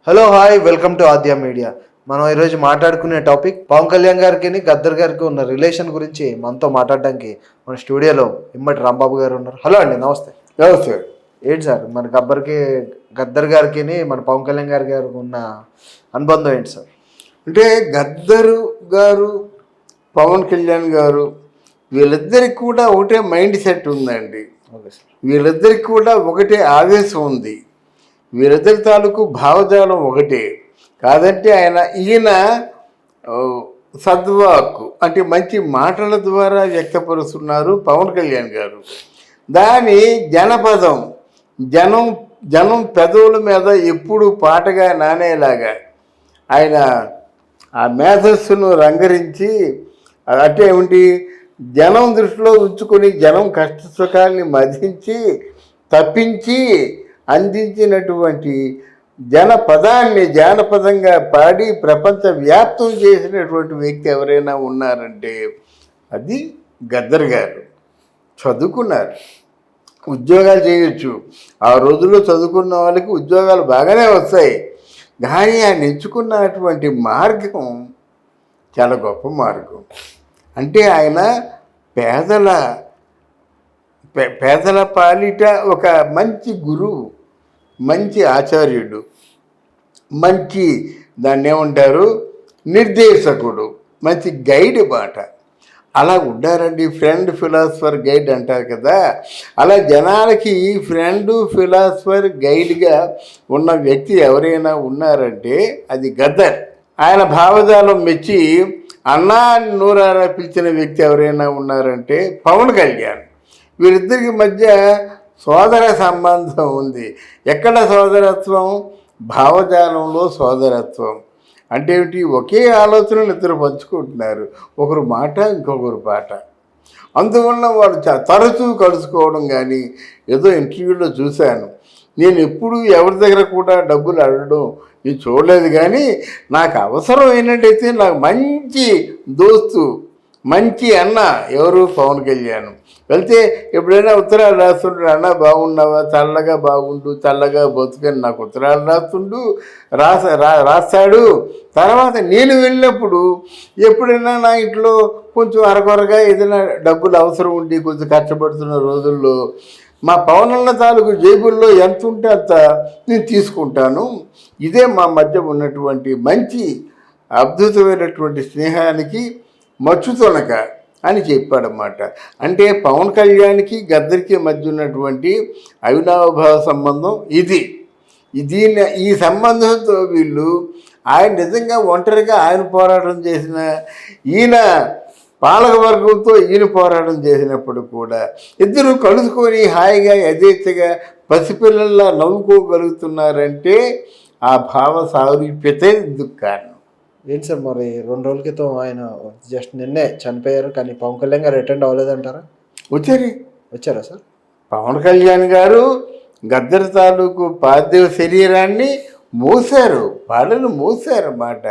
Hello hi welcome to Aadya media. మనం ఈరోజు మాట్లాడుకునే టాపిక్ పవన్ కళ్యాణ్ గారికి గద్దర్ గారికి ఉన్న రిలేషన్ గురించి మనతో మాట్లాడడానికి మన స్టూడియోలో ఇమ్మటి రాంబాబు గారు ఉన్నారు. హలో అండి, నమస్తే. నమస్తే. ఏంటి సార్ మన గద్దర్ గారికి మన పవన్ కళ్యాణ్ గారికి ఉన్న అనుబంధం ఏంటి సార్? అంటే గద్దరు గారు పవన్ కళ్యాణ్ గారు వీళ్ళిద్దరికి కూడా ఒకటే మైండ్ సెట్ ఉందండి. Okay sir. వీళ్ళిద్దరికి కూడా ఒకటే ఆవేశం ఉంది. వీళ్ళిద్దరి తాలూకు భావజాలం ఒకటే. కాదంటే ఈయన సద్వాక్కు అంటే మంచి మాటల ద్వారా వ్యక్తపరుస్తున్నారు పవన్ కళ్యాణ్ గారు. దాని జనపదం జనం పెదవుల మీద ఎప్పుడు పాటగా నానేలాగా ఆయన ఆ మేధస్సును రంగరించి అంటే ఏమిటి జనం దృష్టిలో ఉంచుకొని జనం కష్ట సుఖాల్ని మధించి తప్పించి అందించినటువంటి జానపదంగా పాడి ప్రపంచ వ్యాప్తం చేసినటువంటి వ్యక్తి ఎవరైనా ఉన్నారంటే అది గద్దర్ గారు. చదువుకున్నారు, ఉద్యోగాలు చేయొచ్చు. ఆ రోజుల్లో చదువుకున్న వాళ్ళకి ఉద్యోగాలు బాగానే వస్తాయి. కానీ ఆయన ఎంచుకున్నటువంటి మార్గం చాలా గొప్ప మార్గం. అంటే ఆయన పేదల పాలిట ఒక మంచి గురువు, మంచి ఆచార్యుడు, మంచి దాన్ని ఏమంటారు నిర్దేశకుడు, మంచి గైడ్ మాట. అలా ఉండారండి. ఫ్రెండ్ ఫిలాసఫర్ గైడ్ అంటారు కదా, అలా జనాలకి ఫ్రెండ్ ఫిలాసఫర్ గైడ్గా ఉన్న వ్యక్తి ఎవరైనా ఉన్నారంటే అది గద్దర్. ఆయన భావజాలం మెచ్చి అన్నా నూరారా పిలిచిన వ్యక్తి ఎవరైనా ఉన్నారంటే పవన్ కళ్యాణ్. వీరిద్దరికి మధ్య సోదర సంబంధం ఉంది. ఎక్కడ సోదరత్వం? భావజాలంలో సోదరత్వం. అంటే ఏమిటి? ఒకే ఆలోచనలు ఇద్దరు పంచుకుంటున్నారు. ఒకరు మాట, ఇంకొకరు పాట. అందువల్ల వాళ్ళు తరచూ కలుసుకోవడం. కానీ ఏదో ఇంటర్వ్యూలో చూశాను, నేను ఎప్పుడు ఎవరి దగ్గర కూడా డబ్బులు అడగడం నేను చూడలేదు. కానీ నాకు అవసరం అయినట్టయితే నాకు మంచి దోస్తు, మంచి అన్న ఎవరు? పవన్ కళ్యాణ్. వెళ్తే ఎప్పుడైనా ఉత్తరాలు రాస్తుంటాడు. అన్న బాగున్నావా, చల్లగా బాగుండు, చల్లగా బతుకని నాకు ఉత్తరాలు రాస్తాడు. తర్వాత నేను వెళ్ళినప్పుడు ఎప్పుడైనా నా ఇంట్లో కొంచెం అరకొరగా ఏదైనా డబ్బులు అవసరం ఉండి కొంచెం కష్టపడుతున్న రోజుల్లో మా పవనన్న తాలూకు జేబుల్లో ఎంత ఉంటే అంత నేను తీసుకుంటాను. ఇదే మా మధ్య ఉన్నటువంటి మంచి అద్భుతమైనటువంటి స్నేహానికి మచ్చుతొనక అని చెప్పాడన్నమాట. అంటే పవన్ కళ్యాణ్కి గద్దర్కి మధ్య ఉన్నటువంటి అవినాభావ సంబంధం ఇది. ఈ సంబంధంతో వీళ్ళు ఆయన నిజంగా ఒంటరిగా ఆయన పోరాటం చేసిన, ఈయన పాలకవర్గంతో ఈయన పోరాటం చేసినప్పుడు కూడా ఇద్దరు కలుసుకొని హాయిగా యథేచ్ఛగా పసిపిల్లల్లా నవ్వుకోగలుగుతున్నారంటే ఆ భావ సారూప్యతే ఇందుకు కారణం. ఏంటి సార్ మరి 2 రోజుల క్రితం ఆయన జస్ట్ నిన్నే చనిపోయారు, కానీ పవన్ కళ్యాణ్ గారు అటెండ్ అవ్వలేదంటారా? వచ్చారా సార్? పవన్ కళ్యాణ్ గారు గద్దర్ తాలూకు పార్థివ శరీరాన్ని మోసారు, వాళ్ళను మోసారన్నమాట.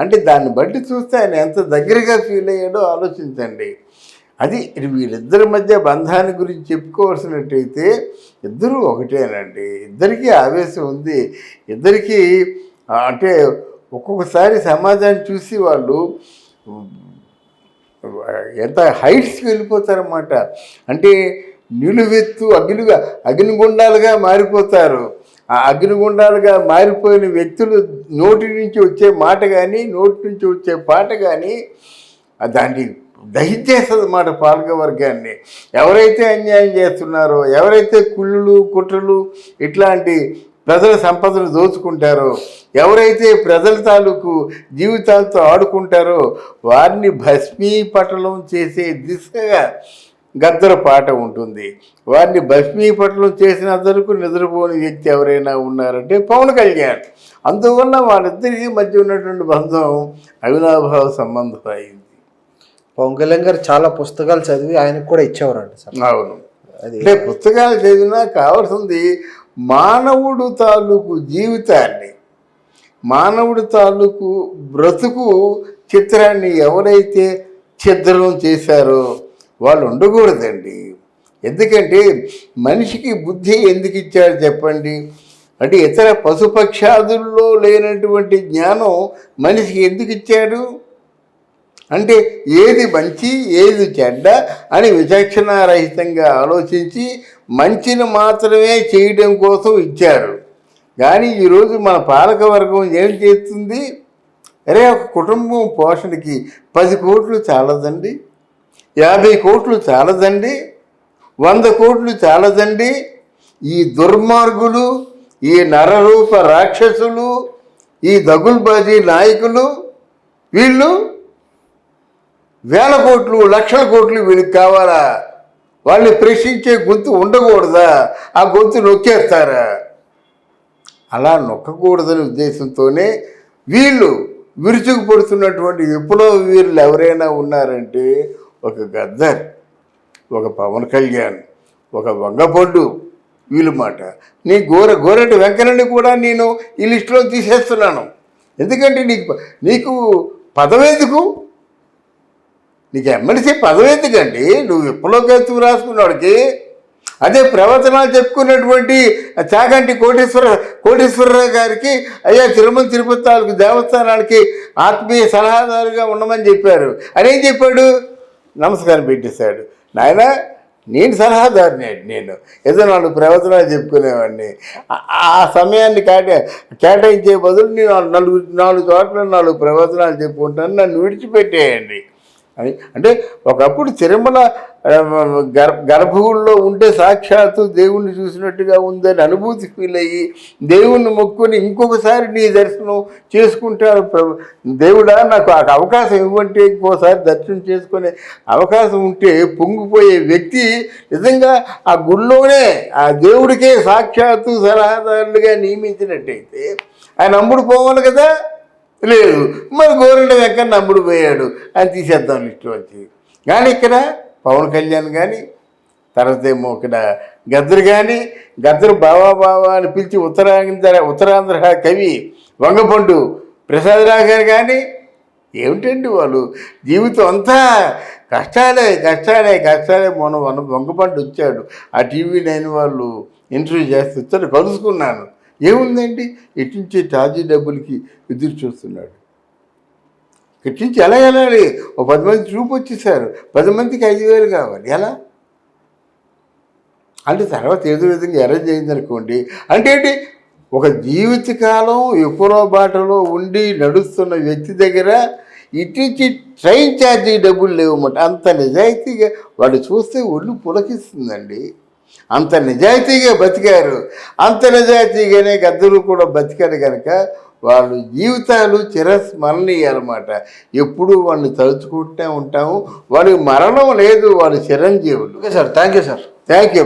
అంటే దాన్ని బట్టి చూస్తే ఆయన ఎంత దగ్గరగా ఫీల్ అయ్యాడో ఆలోచించండి. అది వీళ్ళిద్దరి మధ్య బంధాన్ని గురించి చెప్పుకోవాల్సినట్టయితే ఇద్దరూ ఒకటేనండి. ఇద్దరికీ ఆవేశం ఉంది. ఇద్దరికీ అంటే ఒక్కొక్కసారి సమాజాన్ని చూసి వాళ్ళు ఎంత హైట్స్కి వెళ్ళిపోతారన్నమాట. అంటే నిలువెత్తు అగ్నిగుండాలుగా మారిపోతారు. ఆ అగ్నిగుండాలుగా మారిపోయిన వ్యక్తులు నోటి నుంచి వచ్చే మాట కానీ, నోటి నుంచి వచ్చే పాట కానీ దాన్ని దహించేస్తుంది అన్నమాట పాలకవర్గాన్ని. ఎవరైతే అన్యాయం చేస్తున్నారో, ఎవరైతే కుళ్ళులు కుట్రలు ఇట్లాంటి ప్రజల సంపదను దోచుకుంటారో, ఎవరైతే ప్రజల తాలూకు జీవితాలతో ఆడుకుంటారో వారిని భస్మీపటలం చేసే దిశగా గద్దర్ పాట ఉంటుంది. వారిని భస్మీపటలం చేసినందుకు నిద్రపోని వ్యక్తి ఎవరైనా ఉన్నారంటే పవన్ కళ్యాణ్. అందువల్ల వాళ్ళిద్దరికీ మధ్య ఉన్నటువంటి బంధం అవినాభావ సంబంధం అయింది. పవన్ కళ్యాణ్ గారు చాలా పుస్తకాలు చదివి ఆయనకు కూడా ఇచ్చేవారండి సార్. అవును, అంటే పుస్తకాలు చదివినా కావాల్సింది మానవుడు తాలూకు జీవితాన్ని, మానవుడి తాలూకు బ్రతుకు చిత్రాన్ని ఎవరైతే ఛిద్రం చేశారో వాళ్ళు ఉండకూడదండి. ఎందుకంటే మనిషికి బుద్ధి ఎందుకు ఇచ్చాడు చెప్పండి? అంటే ఇతర పశుపక్షాదుల్లో లేనటువంటి జ్ఞానం మనిషికి ఎందుకు ఇచ్చాడు అంటే ఏది మంచి ఏది చెడ్డ అని విచక్షణారహితంగా ఆలోచించి మంచిని మాత్రమే చేయడం కోసం ఇచ్చారు. కానీ ఈరోజు మన పాలకవర్గం ఏం చేస్తుంది, అరే ఒక కుటుంబం పోషణకి 10 కోట్లు చాలదండి, 50 కోట్లు చాలదండి, 100 కోట్లు చాలదండి. ఈ దుర్మార్గులు, ఈ నరరూప రాక్షసులు, ఈ దగుల్బాజీ నాయకులు వీళ్ళు 1000 కోట్లు 1,00,000 కోట్లు వీళ్ళకి కావాలా? వాళ్ళని ప్రశ్నించే గొంతు ఉండకూడదా? ఆ గొంతు నొక్కేస్తారా? అలా నొక్కకూడదనే ఉద్దేశంతోనే వీళ్ళు విరుచుకుపడుతున్నటువంటి విప్లవ వీరులు ఎవరైనా ఉన్నారంటే ఒక గద్దర్, ఒక పవన్ కళ్యాణ్, ఒక వంగపొండు వీళ్ళు మాట. నీ గోరెటి వెంకన్నని కూడా నేను ఈ లిస్టులో తీసేస్తున్నాను. ఎందుకంటే నీకు పదవేందుకు, నీకు ఎమ్మెల్సీ పదవేందుకండి? నువ్వు విప్లవకేతుకు రాసుకున్నాడికి అదే ప్రవచనాలు చెప్పుకున్నటువంటి చాగంటి కోటేశ్వరరావు గారికి అయ్యా తిరుమల తిరుపతి తాలూకు దేవస్థానాలకి ఆత్మీయ సలహాదారుగా ఉండమని చెప్పారు. అని ఏం చెప్పాడు? నమస్కారం పెట్టేశాడు. నాయన నేను సలహాదారుని, నేను ఏదో 4 ప్రవచనాలు చెప్పుకునేవాడిని. ఆ సమయాన్ని కేటాయించే బదులు నేను 4 చోట్ల 4 ప్రవచనాలు చెప్పుకుంటాను, నన్ను విడిచిపెట్టేయండి అని. అంటే ఒకప్పుడు తిరుమల గర్భగుడిలో ఉంటే సాక్షాత్తు దేవుణ్ణి చూసినట్టుగా ఉందని అనుభూతి ఫీల్ అయ్యి దేవుణ్ణి మొక్కుని ఇంకొకసారి నీ దర్శనం చేసుకుంటాను, దేవుడా నాకు ఆ అవకాశం ఇవ్వంటే ఇంకోసారి దర్శనం చేసుకునే అవకాశం ఉంటే పొంగిపోయే వ్యక్తి నిజంగా ఆ గుళ్ళోనే ఆ దేవుడికే సాక్షాత్తు సలహాదారులుగా నియమించినట్టయితే ఆయన అమ్ముడు పోవాలి కదా. లేదు, మరి గోరెండ వెంకన్న నమ్ముడు పోయాడు అని తీసేద్దాం లిస్టు వచ్చి. కానీ ఇక్కడ పవన్ కళ్యాణ్ కానీ, తర్వాత ఏమో ఇక్కడ గద్దరు కానీ, గద్దరు బావా అని పిలిచి ఉత్తరాంధ్ర కవి వంగపండు ప్రసాదరావు గారు కానీ ఏమిటండి వాళ్ళు జీవితం అంతా కష్టాలే. మొన్న వంగపండు వచ్చాడు, ఆ TV9 వాళ్ళు ఇంటర్వ్యూ చేస్తే వచ్చాడు, కలుసుకున్నాను. ఏముందండి, ఇట్నుంచి ఛార్జీ డబ్బులకి ఎదురు చూస్తున్నాడు. ఇట్నుంచి ఎలా వెళ్ళాలి? ఓ 10 మంది చూపు వచ్చేసారు, 10 మందికి 5,000 కావాలి, ఎలా అంటే తర్వాత ఏదో విధంగా అరేంజ్ అయిందనుకోండి. అంటే ఏంటి, ఒక జీవితకాలం ఎప్పుడో బాటలో ఉండి నడుస్తున్న వ్యక్తి దగ్గర ఇట్నుంచి ట్రైన్ ఛార్జీ డబ్బులు లేవన్నమాట. అంత నిజాయితీగా వాడు చూస్తే ఒళ్ళు పులకిస్తుందండి. అంత నిజాయితీగా బతికారు. అంత నిజాయితీగానే గద్దరు కూడా బతికారు కనుక వాళ్ళు జీవితాలు చిరస్మరణీయాలన్నమాట. ఎప్పుడు వాళ్ళని తలుచుకుంటూ ఉంటాము. వాళ్ళకి మరణం లేదు, వాళ్ళు చిరంజీవులు. Okay sir, thank you sir. Thank you.